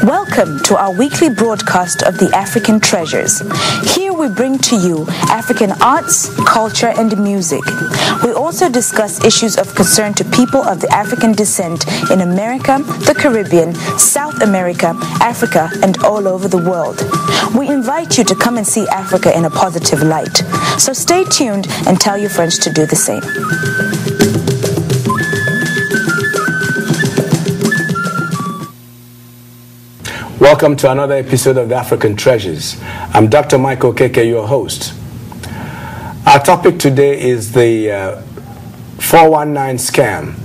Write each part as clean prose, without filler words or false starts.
Welcome to our weekly broadcast of the African Treasures. Here we bring to you African arts, culture, and music. We also discuss issues of concern to people of the African descent in America, the Caribbean, South America, Africa, and all over the world. We invite you to come and see Africa in a positive light. So stay tuned and tell your friends to do the same. Welcome to another episode of the African Treasures. I'm Dr. Michael Okeke, your host. Our topic today is the 419 scam.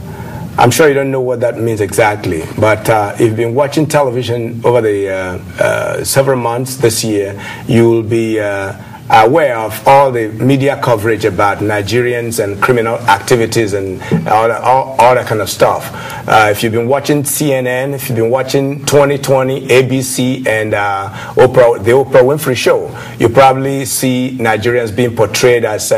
I'm sure you don't know what that means exactly, but if you've been watching television over the several months this year, you will be aware of all the media coverage about Nigerians and criminal activities and all that kind of stuff. If you've been watching CNN, if you've been watching 2020, ABC, and the Oprah Winfrey Show, you probably see Nigerians being portrayed as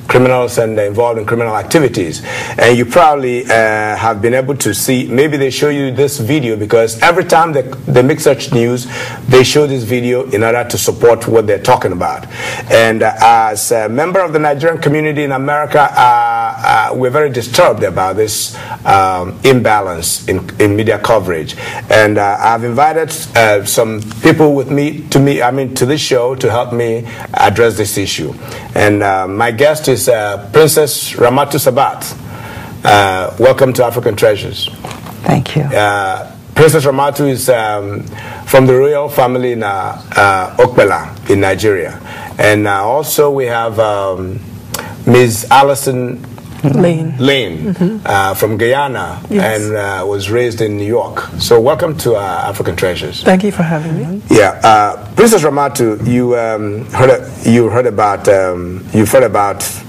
criminals and involved in criminal activities. And you probably have been able to see, maybe they show you this video because every time they make such news, they show this video in order to support what they're talking about. And as a member of the Nigerian community in America, we're very disturbed about this imbalance in media coverage. And I've invited some people with me to this show to help me address this issue. And my guest is Princess Ramatu Sabat. Welcome to African Treasures. Thank you. Princess Ramatu is from the royal family in Okeke in Nigeria. And also we have Ms. Allison Lane from Guyana, yes, and was raised in New York. So welcome to African Treasures. Thank you for having me. Yeah, Princess Ramatu, you've heard about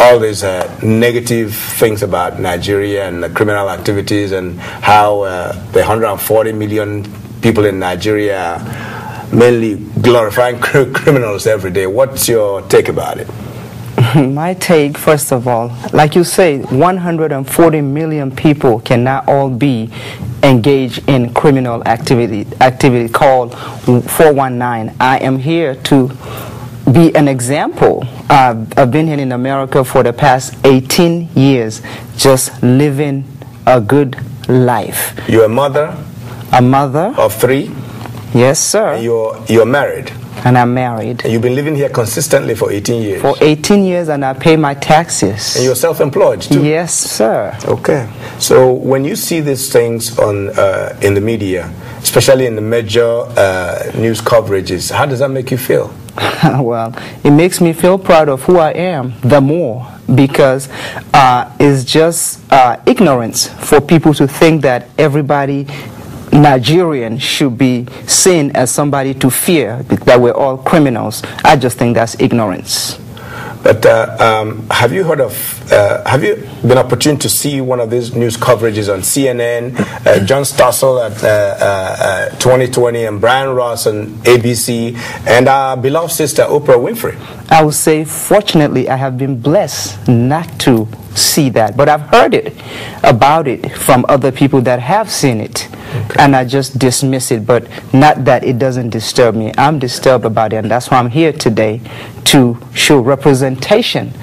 all these negative things about Nigeria and the criminal activities and how the 140 million people in Nigeria mainly glorifying criminals every day. What's your take about it? My take, first of all, like you say, 140 million people cannot all be engaged in criminal activity called 419. I am here to be an example. I've been here in America for the past 18 years, just living a good life. You're a mother? A mother. Of 3? Yes, sir. And you're married? And I'm married. And you've been living here consistently for 18 years? For 18 years, and I pay my taxes. And you're self-employed too? Yes, sir. Okay. So when you see these things on in the media, especially in the major news coverages, how does that make you feel? Well, it makes me feel proud of who I am the more, because it's just ignorance for people to think that everybody Nigerian should be seen as somebody to fear, that we're all criminals. I just think that's ignorance. But have you been opportune to see one of these news coverages on CNN, John Stossel at 2020, and Brian Ross on ABC, and our beloved sister Oprah Winfrey? I would say, fortunately, I have been blessed not to see that, but I've heard about it from other people that have seen it. Okay. And I just dismiss it, but not that it doesn't disturb me. I'm disturbed about it, and that's why I'm here today to show representation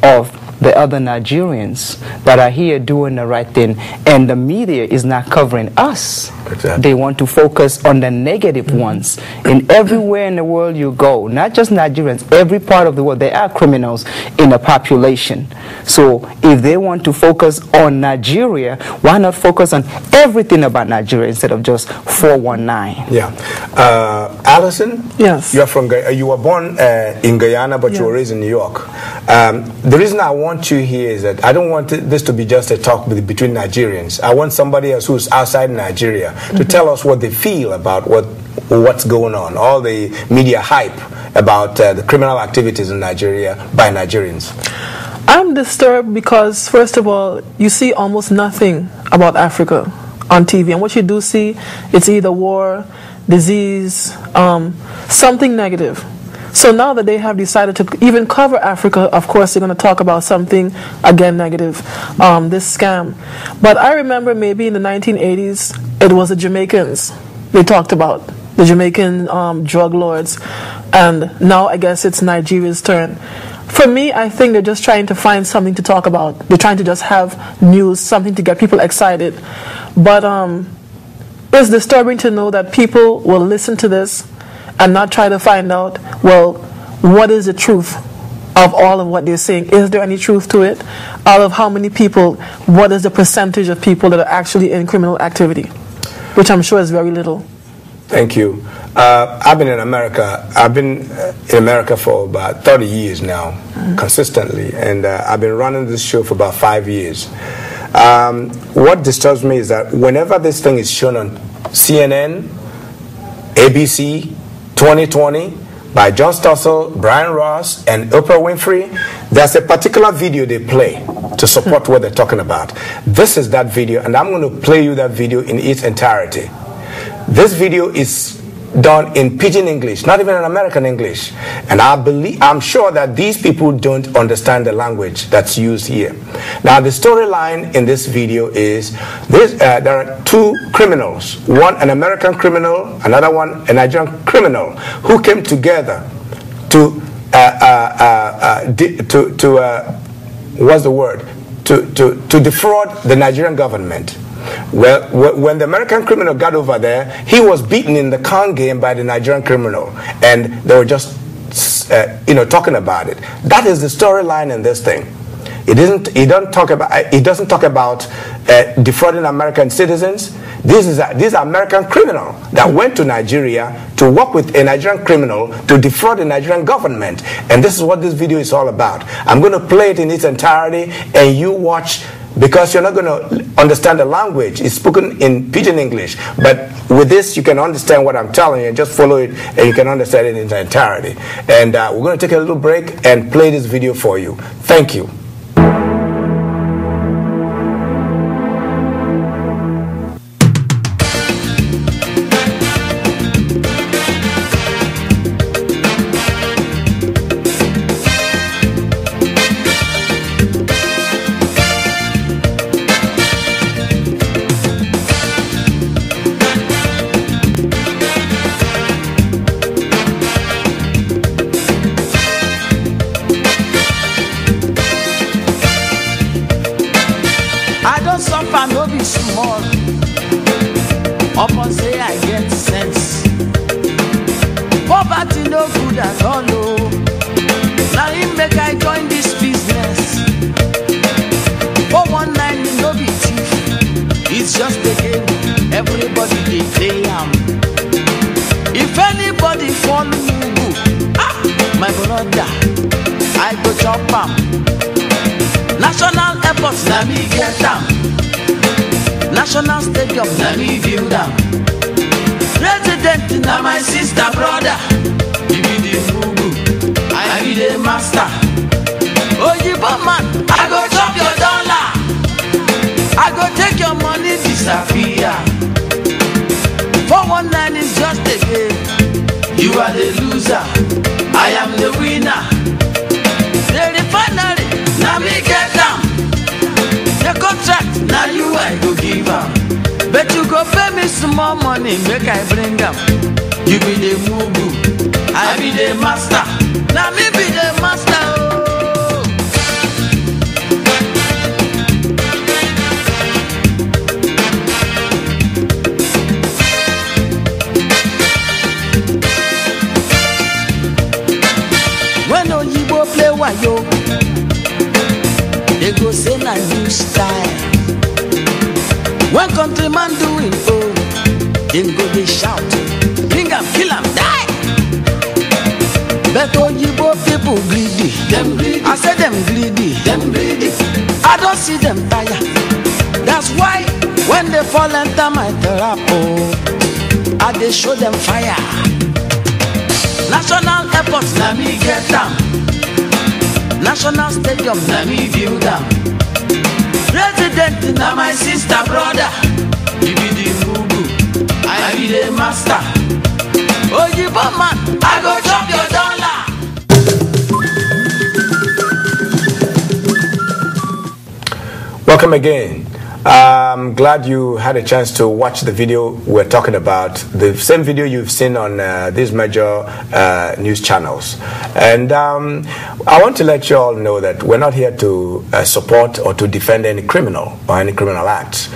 of the other Nigerians that are here doing the right thing, and the media is not covering us. Exactly. They want to focus on the negative ones. And everywhere in the world you go, not just Nigerians, every part of the world, there are criminals in the population. So if they want to focus on Nigeria, why not focus on everything about Nigeria instead of just 419? Yeah. Allison? Yes. You were born in Guyana, but you were raised in New York. The reason I want you here is that I don't want this to be just a talk between Nigerians. I want somebody else who's outside Nigeria to tell us what they feel about what's going on, all the media hype about the criminal activities in Nigeria by Nigerians. I'm disturbed because, first of all, you see almost nothing about Africa on TV, and what you do see, it's either war, disease, something negative. So now that they have decided to even cover Africa, of course they're going to talk about something, again, negative, this scam. But I remember maybe in the 1980s, it was the Jamaicans they talked about, the Jamaican drug lords, and now I guess it's Nigeria's turn. For me, I think they're just trying to find something to talk about. They're trying to just have news, something to get people excited. But it's disturbing to know that people will listen to this and not try to find out, well, what is the truth of all of what they're saying? Is there any truth to it? Out of how many people, what is the percentage of people that are actually in criminal activity? Which I'm sure is very little. Thank you. I've been in America. I've been in America for about 30 years now, consistently, and I've been running this show for about 5 years. What disturbs me is that whenever this thing is shown on CNN, ABC, 2020, by John Stossel, Brian Ross, and Oprah Winfrey, there's a particular video they play to support what they're talking about. This is that video, and I'm going to play you that video in its entirety. This video is done in pidgin English, not even in American English, and I'm sure that these people don't understand the language that's used here. Now, the storyline in this video is this: there are two criminals, one an American criminal, another one a Nigerian criminal, who came together to what's the word? To defraud the Nigerian government. Well, when the American criminal got over there, he was beaten in the con game by the Nigerian criminal, and they were just, talking about it. That is the storyline in this thing. It doesn't talk about defrauding American citizens. These are American criminals that went to Nigeria to work with a Nigerian criminal to defraud the Nigerian government, and this is what this video is all about. I'm going to play it in its entirety, and you watch. Because you're not going to understand the language. It's spoken in pidgin English. But with this, you can understand what I'm telling you and just follow it, and you can understand it in its entirety. And we're going to take a little break and play this video for you. Thank you. Upon say I get sense. Poverty no good at all, no. Now him make I join this business. 419 no be thief. It's just a game. Everybody they play If anybody follow you, my brother, I go chop National airports, na me get National stadium, na me build President, na my sister, brother. You be the fugu, I be the master. Oh, you man, I go chop your dollar. I go take your money, disappear. 419 is just a game. You are the loser, I am the winner. The refinery, na me get the contract, now you I go give but you go pay me some more money, make I bring them. You be the mugu, I be the master. Now me be the master. When Oyibo play wayo, they go say na new style. When countryman doing then go they shout, bring him, kill him, die. But Oyibo people greedy, them greedy. I say them greedy, them greedy. I don't see them tire. That's why when they fall enter my trap, I they show them fire. National airports, na me get them. National stadium, na me build them. President, na my sister, brother. You be the fugu, I be the master. Oh, you man, I go chop your dollar. Welcome again. I'm glad you had a chance to watch the video we're talking about, the same video you've seen on these major news channels. And I want to let you all know that we're not here to support or to defend any criminal or any criminal acts.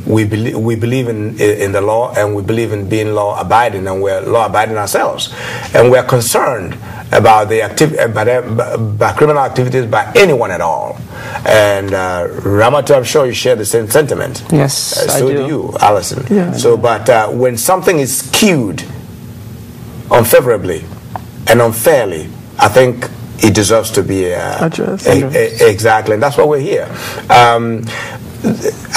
We believe in the law, and we believe in being law-abiding, and we're law-abiding ourselves. And we're concerned about by criminal activities by anyone at all. And Ramatu, I'm sure you share the same sentiment. Yes, so I do. You, Alison. Yeah. So, but when something is skewed unfavorably and unfairly, I think it deserves to be addressed. Exactly, and that's why we're here.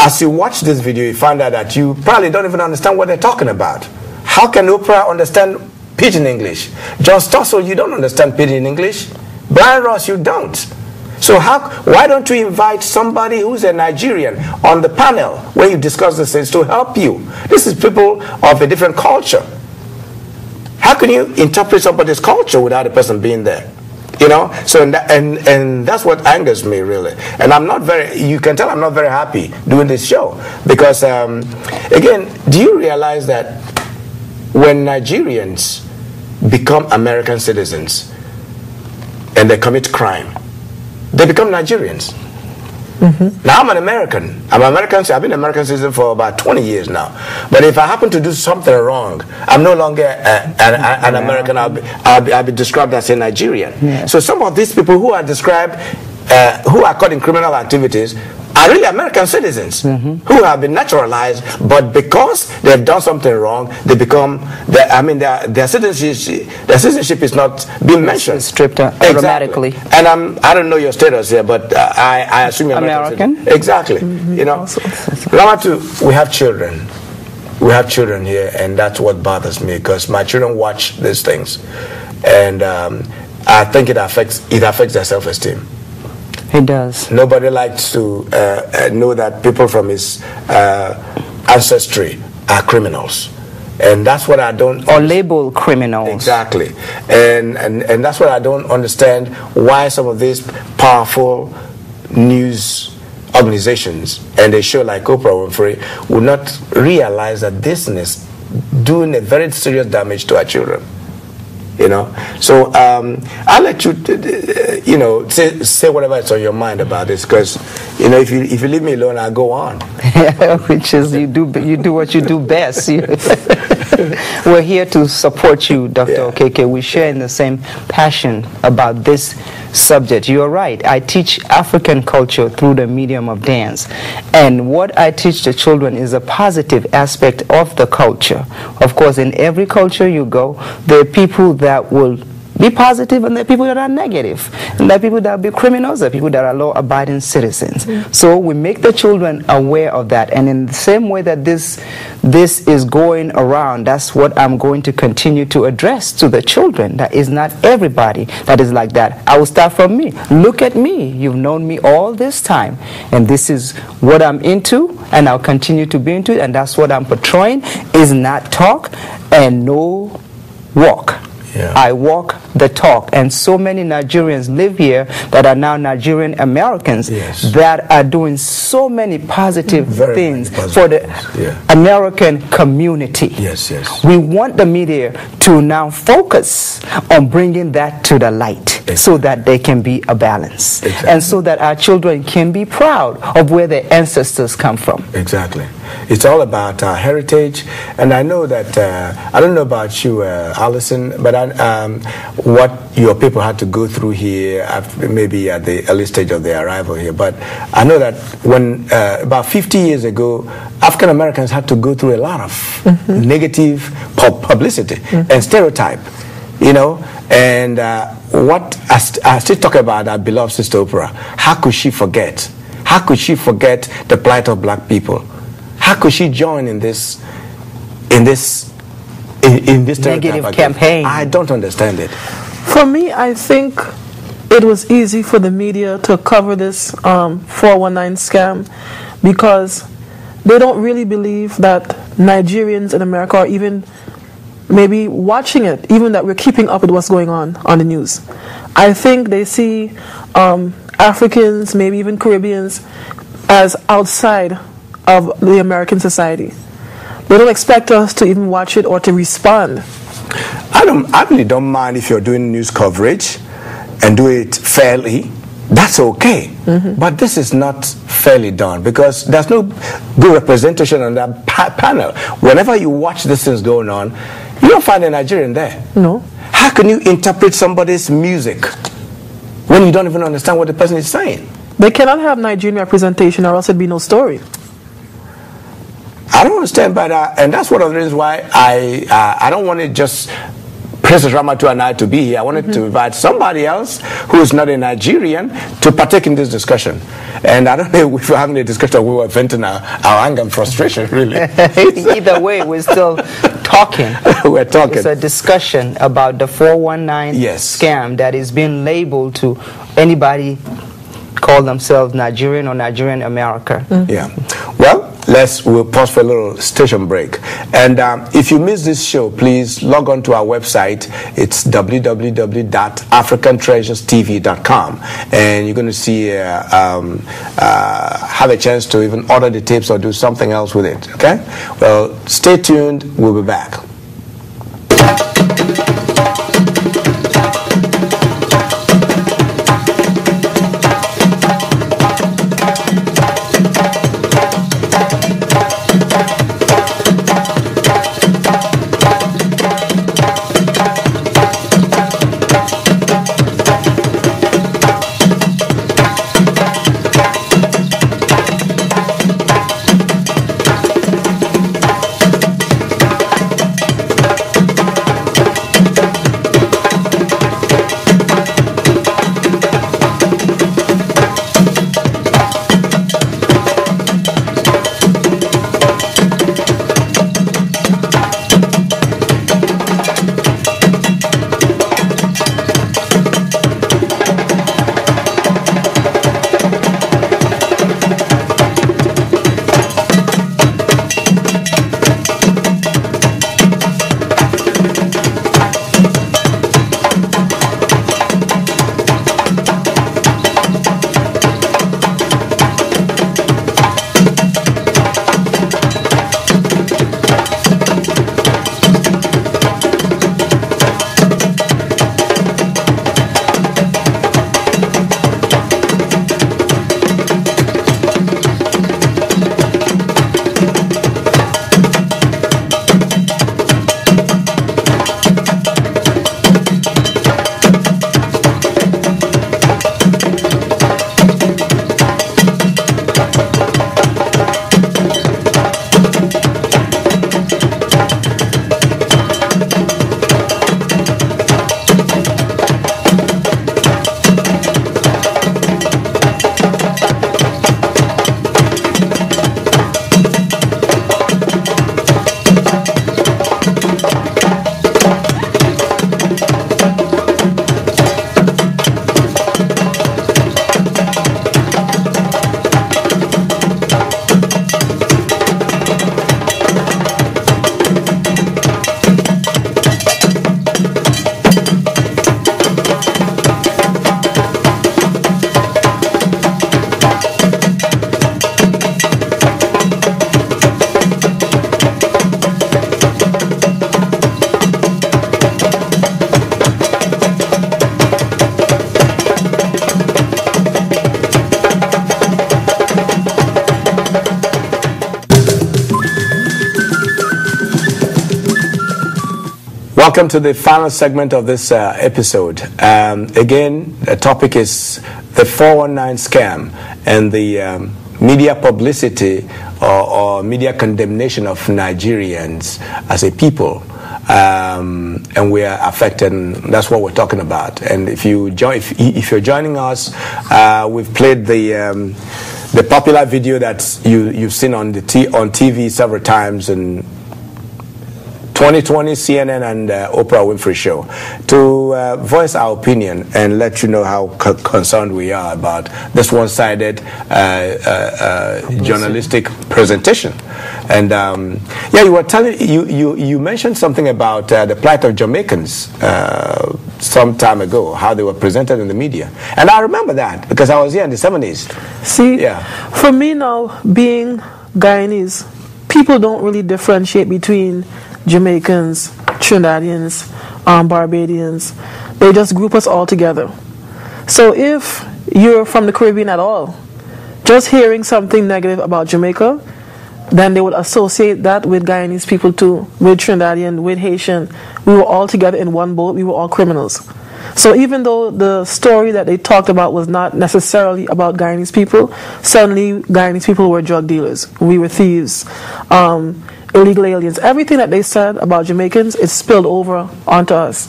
As you watch this video, you find out that you probably don't even understand what they're talking about. How can Oprah understand Pidgin English? John Stossel, you don't understand Pidgin English. Brian Ross, you don't. So why don't you invite somebody who's a Nigerian on the panel where you discuss these things to help you? This is people of a different culture. How can you interpret somebody's culture without a person being there? You know, so and that's what angers me, really. And I'm not you can tell I'm not very happy doing this show because, again, do you realize that when Nigerians become American citizens and they commit crime, they become Nigerians? Mm-hmm. Now, I'm an American. I've been an American citizen for about 20 years now. But if I happen to do something wrong, I'm no longer an American. I'll be described as a Nigerian. Yeah. So some of these people who are described, who are caught in criminal activities, are really American citizens who have been naturalized, but because they've done something wrong, they become, their citizenship is not being mentioned. It's stripped automatically. Exactly. And I don't know your status here, but I assume you're American. Exactly. You know, Ramatu, we have children. We have children here, and that's what bothers me because my children watch these things, and I think it affects their self-esteem. It does. Nobody likes to know that people from his ancestry are criminals. And that's what I don't... Or label criminals. Exactly. And that's what I don't understand, why some of these powerful news organizations and a show like Oprah Winfrey would not realize that this is doing a very serious damage to our children. You know, so I'll let you, say whatever is on your mind about this, because you know, if you leave me alone, I'll go on. Which is you do what you do best. We're here to support you, Dr. Okeke. We share in the same passion about this subject. You're right. I teach African culture through the medium of dance, and what I teach the children is a positive aspect of the culture. Of course, in every culture you go, there are people that will be positive, and there are people that are negative. And there are people that will be criminals, there are people that are law-abiding citizens. So we make the children aware of that. And in the same way that this is going around, that's what I'm going to continue to address to the children. That is not everybody that is like that. I will start from me. Look at me. You've known me all this time. And this is what I'm into, and I'll continue to be into it. And that's what I'm portraying, is not talk and no walk. Yeah. I walk the talk, and so many Nigerians live here that are now Nigerian Americans that are doing so many positive things for the American community. We want the media to now focus on bringing that to the light so that there can be a balance and so that our children can be proud of where their ancestors come from. Exactly. It's all about our heritage, and I know that I don't know about you, Alison, but what your people had to go through here, maybe at the early stage of their arrival here. But I know that when about 50 years ago, African Americans had to go through a lot of negative publicity and stereotype, you know. And what I still talk about our beloved sister Oprah. How could she forget? How could she forget the plight of black people? How could she join in this negative campaign? I don't understand it. For me, I think it was easy for the media to cover this 419 scam because they don't really believe that Nigerians in America are even maybe watching it, even that we're keeping up with what's going on the news. I think they see Africans, maybe even Caribbeans, as outside of the American society. They don't expect us to even watch it or to respond. I really don't mind if you're doing news coverage and do it fairly. That's okay. But this is not fairly done because there's no good representation on that panel. Whenever you watch these things going on, you don't find a Nigerian there. No. How can you interpret somebody's music when you don't even understand what the person is saying? They cannot have Nigerian representation or else it'd be no story. I don't understand by that, and that's one of the reasons why I don't want to just Professor Ramatu and I to be here. I wanted to invite somebody else who is not a Nigerian to partake in this discussion. And I don't know if we're having a discussion, we were venting our anger and frustration, really. Either way, we're still talking. We're talking. It's a discussion about the 419 scam that is being labeled to anybody call themselves Nigerian or Nigerian America. Yeah. Well, we'll pause for a little station break. And if you miss this show, please log on to our website. It's www.africantreasurestv.com. And you're going to see, have a chance to even order the tapes or do something else with it. Okay? Well, stay tuned. We'll be back. Welcome to the final segment of this episode. Again, the topic is the 419 scam and the media publicity or media condemnation of Nigerians as a people. And we are affected, and that's what we're talking about. And if you're joining us, we've played the popular video that you've seen on TV several times, and 2020 CNN and Oprah Winfrey Show to voice our opinion and let you know how concerned we are about this one-sided journalistic presentation. And yeah, you were telling you mentioned something about the plight of Jamaicans some time ago, how they were presented in the media, and I remember that because I was here in the 70s. See, for me now, being Guyanese, people don't really differentiate between Jamaicans, Trinidadians, Barbadians. They just group us all together. So if you're from the Caribbean at all, just hearing something negative about Jamaica, then they would associate that with Guyanese people too, with Trinidadian, with Haitian. We were all together in one boat. We were all criminals. So even though the story that they talked about was not necessarily about Guyanese people, suddenly Guyanese people were drug dealers. We were thieves, illegal aliens. Everything that they said about Jamaicans is spilled over onto us.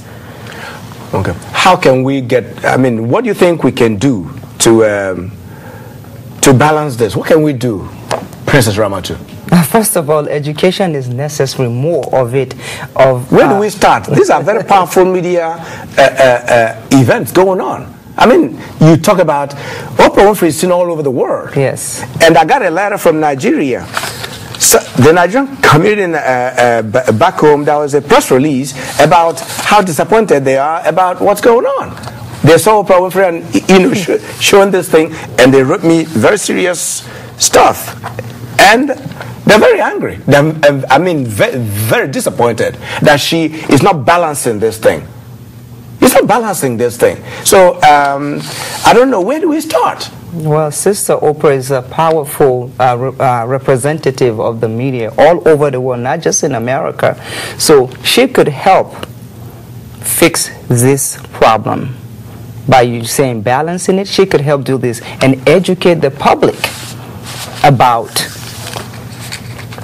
Okay. How can we get, I mean, what do you think we can do to balance this? What can we do, Princess Ramatu? First of all, education is necessary, more of it. Where do we start? These are very powerful media events going on. I mean, you talk about Oprah Winfrey is seen all over the world. Yes. And I got a letter from Nigeria. So the Nigerian community back home, there was a press release about how disappointed they are about what's going on. They saw Oprah Winfrey and showing this thing, and they wrote me very serious stuff. And they're very angry. I mean, very disappointed that she is not balancing this thing. It's not balancing this thing. So, I don't know, where do we start? Well, Sister Oprah is a powerful representative of the media all over the world, not just in America. So she could help fix this problem by you saying balancing it. She could help do this and educate the public about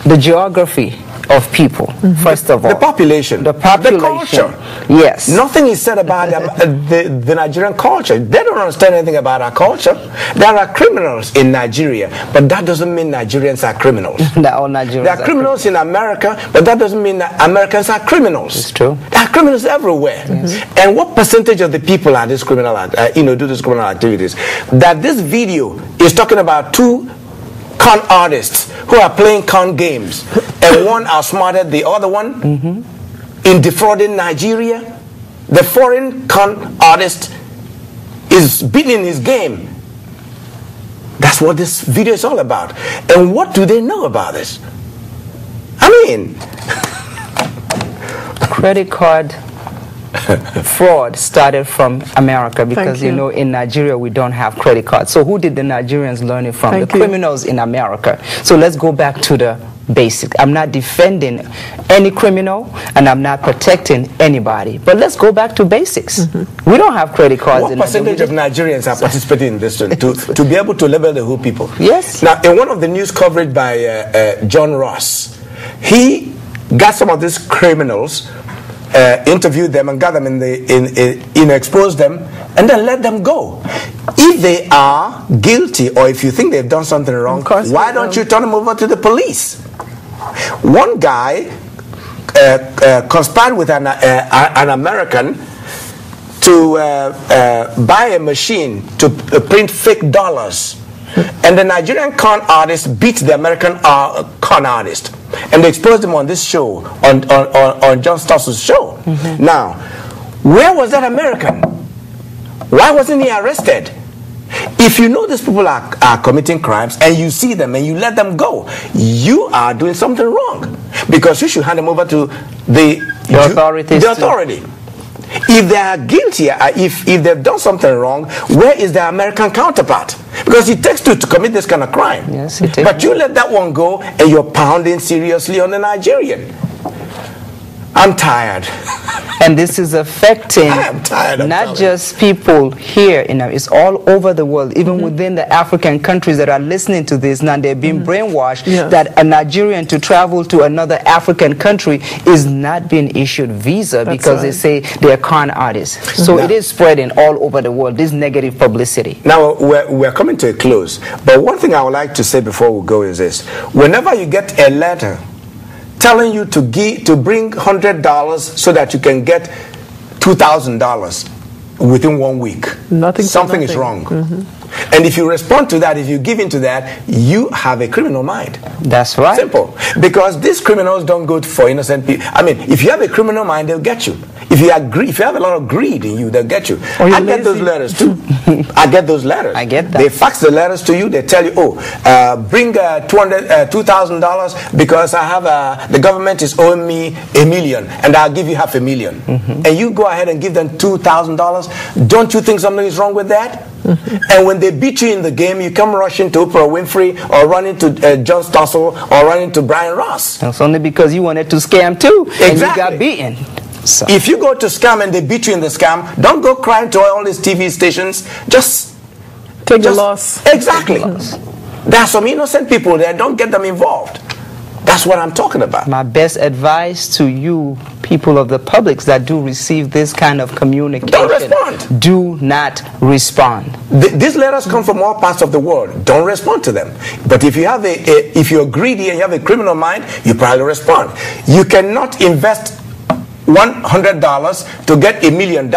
the geography of people, first of all. The population. The population. The culture. Yes. Nothing is said about the Nigerian culture. They don't understand anything about our culture. There are criminals in Nigeria, but that doesn't mean Nigerians are criminals. All Nigerians there are criminals in America, but that doesn't mean that Americans are criminals. It's true. There are criminals everywhere. And what percentage of the people are these criminal, do these criminal activities? That this video is talking about two con artists who are playing con games, and one outsmarted the other one in defrauding Nigeria. The foreign con artist is beating his game. That's what this video is all about. And what do they know about this? I mean, credit card fraud started from America because, you know, in Nigeria we don't have credit cards. So who did the Nigerians learn it from? The criminals in America. So let's go back to the basic. I'm not defending any criminal and I'm not protecting anybody. But let's go back to basics. We don't have credit cards. What percentage of Nigerians are participating in this to be able to label the whole people? Yes. Now, in one of the news coverage by John Ross, he got some of these criminals, interviewed them and got them exposed them and then let them go. If they are guilty or if you think they've done something wrong, why don't you turn them over to the police? One guy conspired with an American to buy a machine to print fake dollars. And the Nigerian con artist beat the American con artist. And they exposed him on this show, on John Stoss's show. Now, where was that American? Why wasn't he arrested? If you know these people are committing crimes and you see them and you let them go, you are doing something wrong. Because you should hand them over to the authority. If they are guilty, if they've done something wrong, where is their American counterpart? Because it takes two to commit this kind of crime. Yes, it takes. But you let that one go and you're pounding seriously on the Nigerian. I'm tired. And this is affecting not just people here, it's all over the world, even within the African countries that are listening to this now. They're being brainwashed that a Nigerian to travel to another African country is not being issued visa because they say they're con artists. So it is spreading all over the world, this negative publicity. Now, we're coming to a close, but one thing I would like to say before we go is this. Whenever you get a letter telling you to bring $100 so that you can get $2,000 within 1 week. Something is wrong. And if you respond to that, if you give in to that, you have a criminal mind. That's right. Simple. Because these criminals don't go for innocent people. I mean, if you have a criminal mind, they'll get you. If you have a lot of greed in you, they'll get you. I get those letters too. I get those letters. I get that. They fax the letters to you. They tell you, bring $2,000 because I have the government is owing me $1 million, and I'll give you $500,000. And you go ahead and give them $2,000. Don't you think something is wrong with that? And when they beat you in the game, you come rushing to Oprah Winfrey or running to John Stossel or running to Brian Ross. That's only because you wanted to scam too. Exactly. And you got beaten. So. If you go to scam and they beat you in the scam, don't go crying to all these TV stations. Just take the loss. Exactly. There are some innocent people there. Don't get them involved. That's what I'm talking about. My best advice to you, people of the public that do receive this kind of communication. Don't respond. Do not respond. These letters come from all parts of the world. Don't respond to them. But if you have if you're greedy and you have a criminal mind, you probably respond. You cannot invest $100 to get $1 million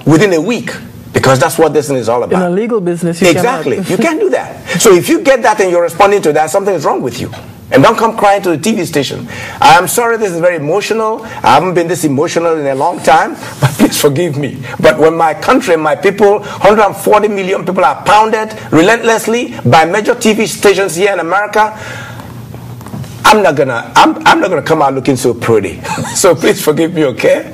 within a week. Because that's what this thing is all about. In a legal business, you exactly. You can't do that. So if you get that and you're responding to that, something is wrong with you. And don't come crying to the TV station. I'm sorry this is very emotional. I haven't been this emotional in a long time, but please forgive me. But when my country, my people, 140 million people are pounded relentlessly by major TV stations here in America, I'm not gonna come out looking so pretty. So please forgive me, okay?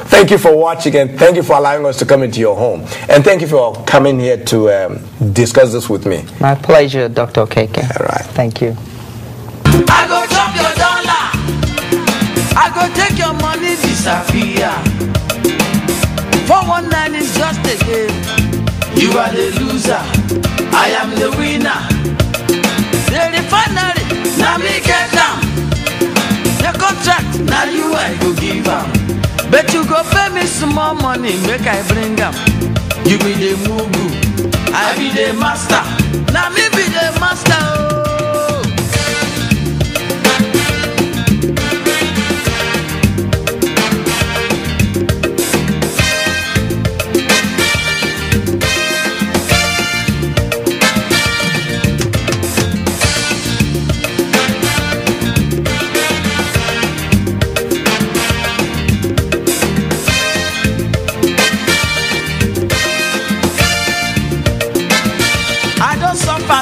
Thank you for watching, and thank you for allowing us to come into your home. And thank you for coming here to discuss this with me. My pleasure, Dr. Okeke. All right. Thank you. I go chop your dollar. I go take your money disappear. 419 is just a game. You are the loser. I am the winner. The refinery, now me get them. The contract, now you I go give them. But you go pay me some more money, make I bring them. You be the mugu, I be the master. Now me be the master. Oh.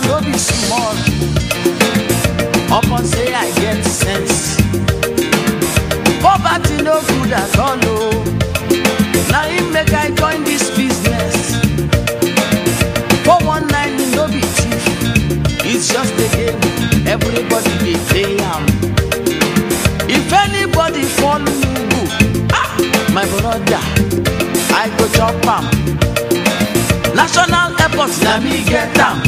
No be small. Upon say I get sense. Poverty no good at all. No. Now him make I join this business. 419 no be thief. It's just a game. Everybody dey play am. If anybody fall mugu, my brother, I go chop am. National airport, na me get am.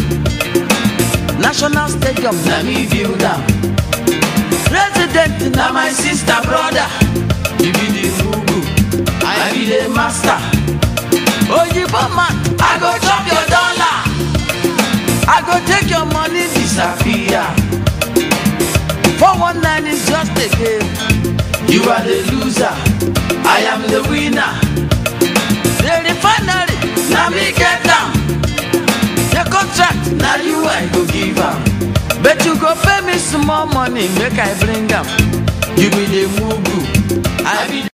National stadium, na me build am. President, na my sister brother. You be the mugu, I be the master. Oyibo man, I go chop your dollar. I go take your money disappear. 419 is just a game. You are the loser, I am the winner. The refinery, na me get am. The contract, now you I go give am. But you go pay me some more money, make I bring am. You be the mugu, I be